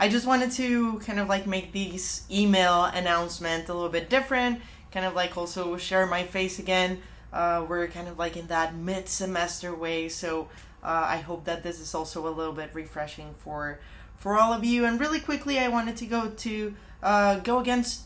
I just wanted to kind of like make these email announcement a little bit different, kind of like also share my face again. We're kind of like in that mid-semester way, so I hope that this is also a little bit refreshing for all of you. And really quickly, I wanted to go against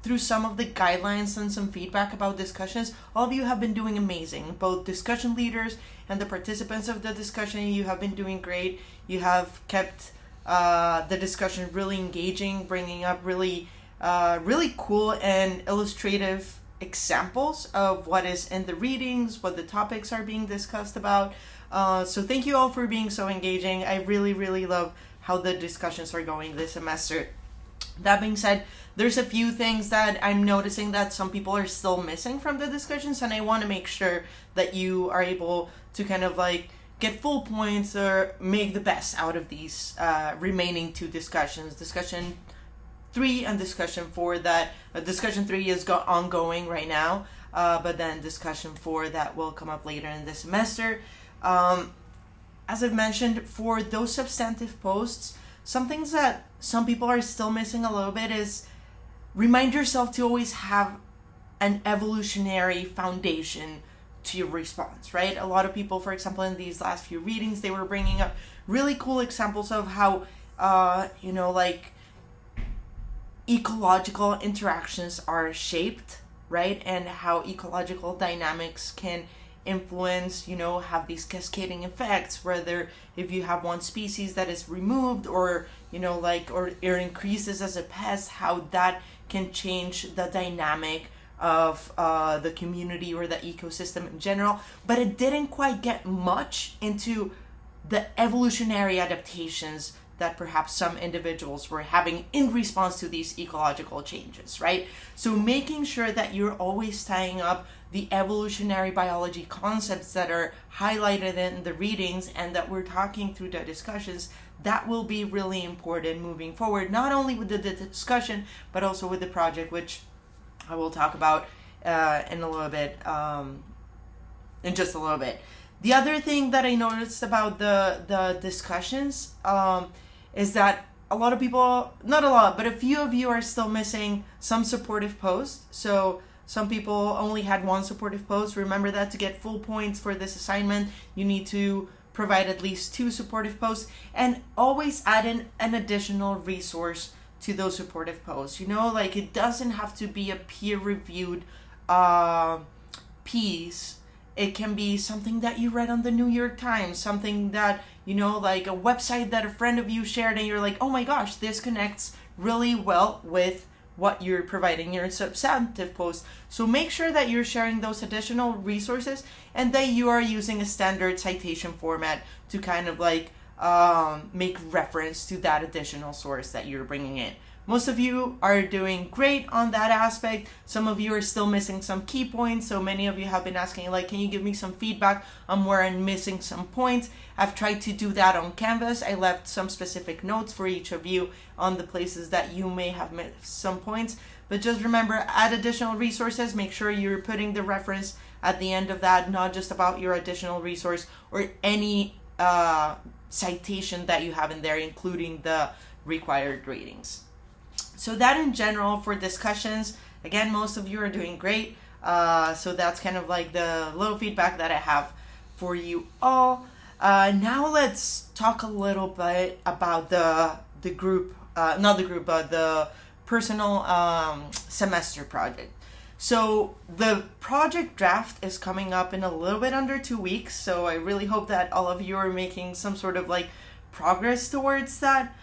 through some of the guidelines and some feedback about discussions. All of you have been doing amazing, both discussion leaders and the participants of the discussion. You have been doing great. You have kept the discussion really engaging, bringing up really cool and illustrative examples of what is in the readings, what the topics are being discussed about. So thank you all for being so engaging. I really love how the discussions are going this semester. That being said, there's a few things that I'm noticing that some people are still missing from the discussions, and I want to make sure that you are able to kind of like get full points or make the best out of these remaining two discussions. Discussion 3 and discussion 4 that discussion 3 is ongoing right now, but then discussion 4 that will come up later in the semester. As I've mentioned, for those substantive posts, some things that some people are still missing a little bit is remind yourself to always have an evolutionary foundation to your response, right? A lot of people, for example, in these last few readings, they were bringing up really cool examples of how, like ecological interactions are shaped, right? And how ecological dynamics can influence, have these cascading effects, whether if you have one species that is removed or, or it increases as a pest, how that can change the dynamic of the community or the ecosystem in general. But it didn't quite get much into the evolutionary adaptations that perhaps some individuals were having in response to these ecological changes, right? So making sure that you're always tying up the evolutionary biology concepts that are highlighted in the readings and that we're talking through the discussions, that will be really important moving forward, not only with the discussion, but also with the project, which I will talk about in a little bit, in just a little bit. The other thing that I noticed about the discussions is that a lot of people, not a lot, but a few of you are still missing some supportive posts. So some people only had one supportive post. Remember that to get full points for this assignment, you need to provide at least 2 supportive posts, and always add in an additional resource to those supportive posts. Like it doesn't have to be a peer-reviewed piece. It can be something that you read on the New York Times, something that, like a website that a friend of you shared and you're like, oh my gosh, this connects really well with what you're providing your substantive post. So make sure that you're sharing those additional resources and that you are using a standard citation format to kind of like make reference to that additional source that you're bringing in. Most of you are doing great on that aspect. Some of you are still missing some key points. So many of you have been asking, like, can you give me some feedback on where I'm missing some points? I've tried to do that on Canvas. I left some specific notes for each of you on the places that you may have missed some points. But just remember, add additional resources. Make sure you're putting the reference at the end of that, not just about your additional resource or any citation that you have in there, including the required readings. So that in general for discussions, again, most of you are doing great. So that's kind of like the little feedback that I have for you all. Now let's talk a little bit about the group, not the group, but the personal semester project. So the project draft is coming up in a little bit under 2 weeks. So I really hope that all of you are making some sort of like progress towards that.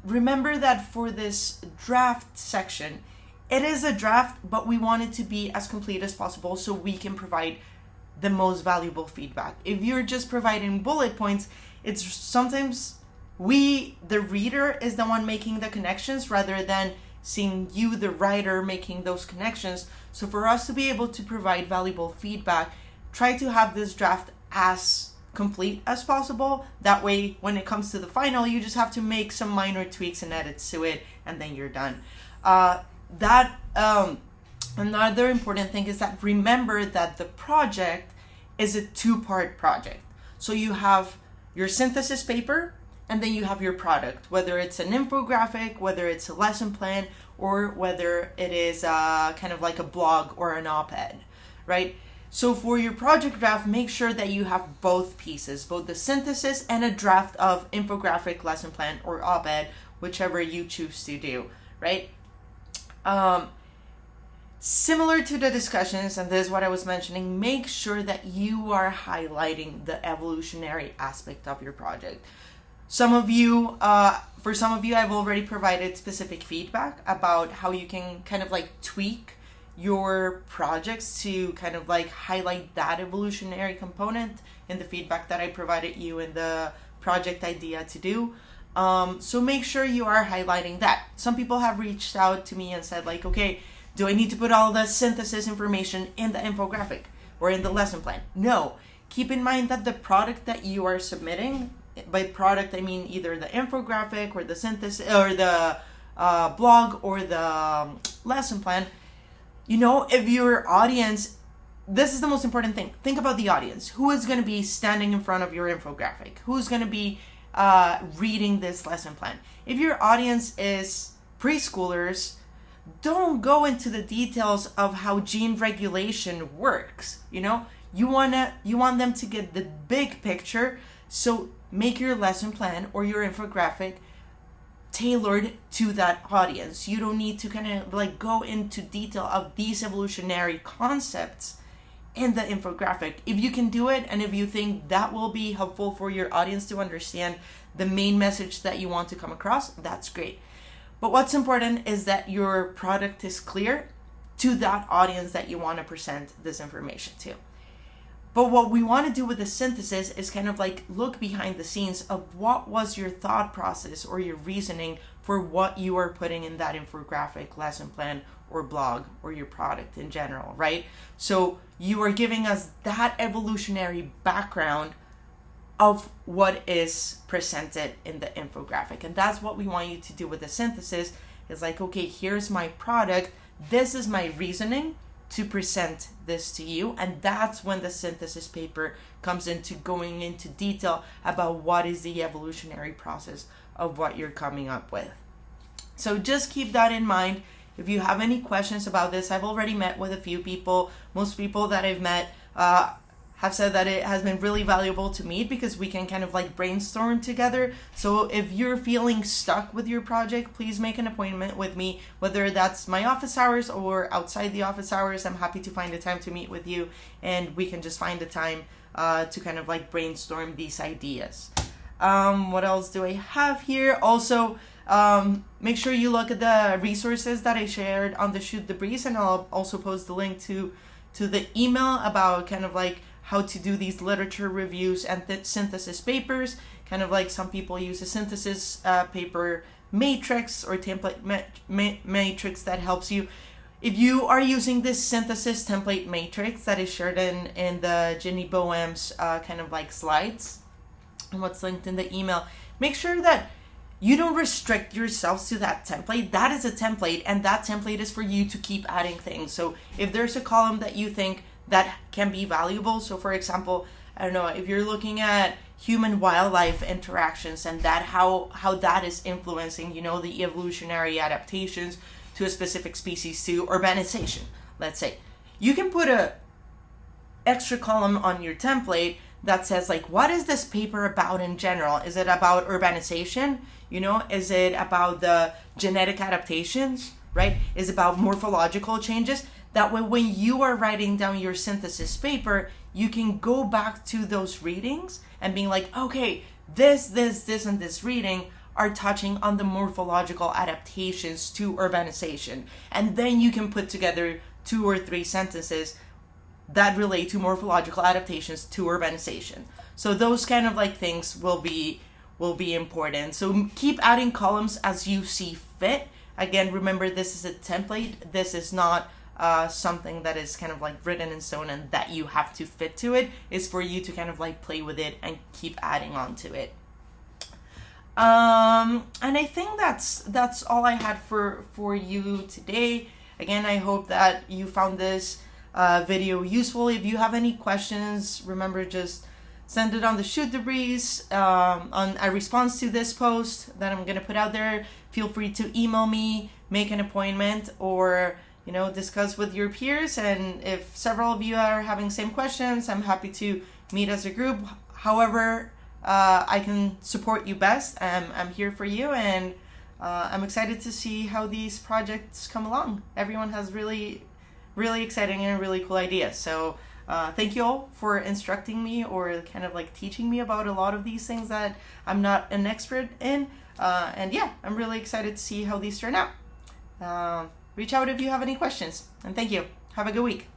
Remember that for this draft section, it is a draft, but we want it to be as complete as possible so we can provide the most valuable feedback. If you're just providing bullet points, it's sometimes the reader is the one making the connections rather than seeing you, the writer, making those connections. So for us to be able to provide valuable feedback, try to have this draft as complete as possible. That way, when it comes to the final, you just have to make some minor tweaks and edits to it, and then you're done. Another important thing is that remember that the project is a 2-part project. So you have your synthesis paper, and then you have your product, whether it's an infographic, whether it's a lesson plan, or whether it is kind of like a blog or an op-ed, right? So for your project draft, make sure that you have both pieces, both the synthesis and a draft of infographic, lesson plan, or op-ed, whichever you choose to do, right? Similar to the discussions, and this is what I was mentioning, make sure that you are highlighting the evolutionary aspect of your project. For some of you, I've already provided specific feedback about how you can kind of like tweak your projects to kind of like highlight that evolutionary component in the feedback that I provided you in the project idea to do. So make sure you are highlighting that. Some people have reached out to me and said like, okay, do I need to put all the synthesis information in the infographic or in the lesson plan? No. Keep in mind that the product that you are submitting, by product I mean either the infographic or the synthesis or the blog or the lesson plan. You know, if your audience, this is the most important thing. Think about the audience. Who is going to be standing in front of your infographic? Who's going to be reading this lesson plan? If your audience is preschoolers, don't go into the details of how gene regulation works. You know, you want them to get the big picture. So make your lesson plan or your infographic tailored to that audience. You don't need to kind of like go into detail of these evolutionary concepts in the infographic. If you can do it, and if you think that will be helpful for your audience to understand the main message that you want to come across, that's great. But what's important is that your product is clear to that audience that you want to present this information to. But what we want to do with the synthesis is kind of like look behind the scenes of what was your thought process or your reasoning for what you are putting in that infographic, lesson plan, or blog, or your product in general, right? So you are giving us that evolutionary background of what is presented in the infographic. And that's what we want you to do with the synthesis. It's like, okay, here's my product. This is my reasoning to present this to you. And that's when the synthesis paper comes into going into detail about what is the evolutionary process of what you're coming up with. So just keep that in mind. If you have any questions about this, I've already met with a few people. Most people that I've met have said that it has been really valuable to meet because we can kind of like brainstorm together. So if you're feeling stuck with your project, please make an appointment with me, whether that's my office hours or outside the office hours. I'm happy to find a time to meet with you, and we can just find a time to kind of like brainstorm these ideas. What else do I have here? Also, make sure you look at the resources that I shared on the Shoot the Breeze, and I'll also post the link to the email about kind of like how to do these literature reviews and synthesis papers. Kind of like some people use a synthesis paper matrix or template matrix that helps you. If you are using this synthesis template matrix that is shared in the Ginny Boehm's kind of like slides and what's linked in the email, make sure that you don't restrict yourselves to that template. That is a template, and that template is for you to keep adding things. So if there's a column that you think that can be valuable, so for example, I don't know, if you're looking at human-wildlife interactions and that how that is influencing, you know, the evolutionary adaptations to a specific species to urbanization, let's say, you can put a extra column on your template that says like, what is this paper about in general? Is it about urbanization? You know, is it about the genetic adaptations, right? Is it about morphological changes? That way, when you are writing down your synthesis paper, you can go back to those readings and being like, okay, this, and this reading are touching on the morphological adaptations to urbanization. And then you can put together 2 or 3 sentences that relate to morphological adaptations to urbanization. So those kind of like things will be important. So keep adding columns as you see fit. Again, remember, this is a template. This is not something that is kind of like written in stone and that you have to fit to it. It's for you to kind of like play with it and keep adding on to it. And I think that's all I had for you today. Again, I hope that you found this video useful. If you have any questions, remember, just send it on the Shoot the Breeze, on a response to this post that I'm going to put out there. Feel free to email me, make an appointment, or discuss with your peers. And if several of you are having same questions, I'm happy to meet as a group. However, I can support you best. I'm here for you, and I'm excited to see how these projects come along. Everyone has really, really exciting and really cool ideas. So thank you all for instructing me, or kind of like teaching me about a lot of these things that I'm not an expert in. And yeah, I'm really excited to see how these turn out. Reach out if you have any questions. And thank you. Have a good week.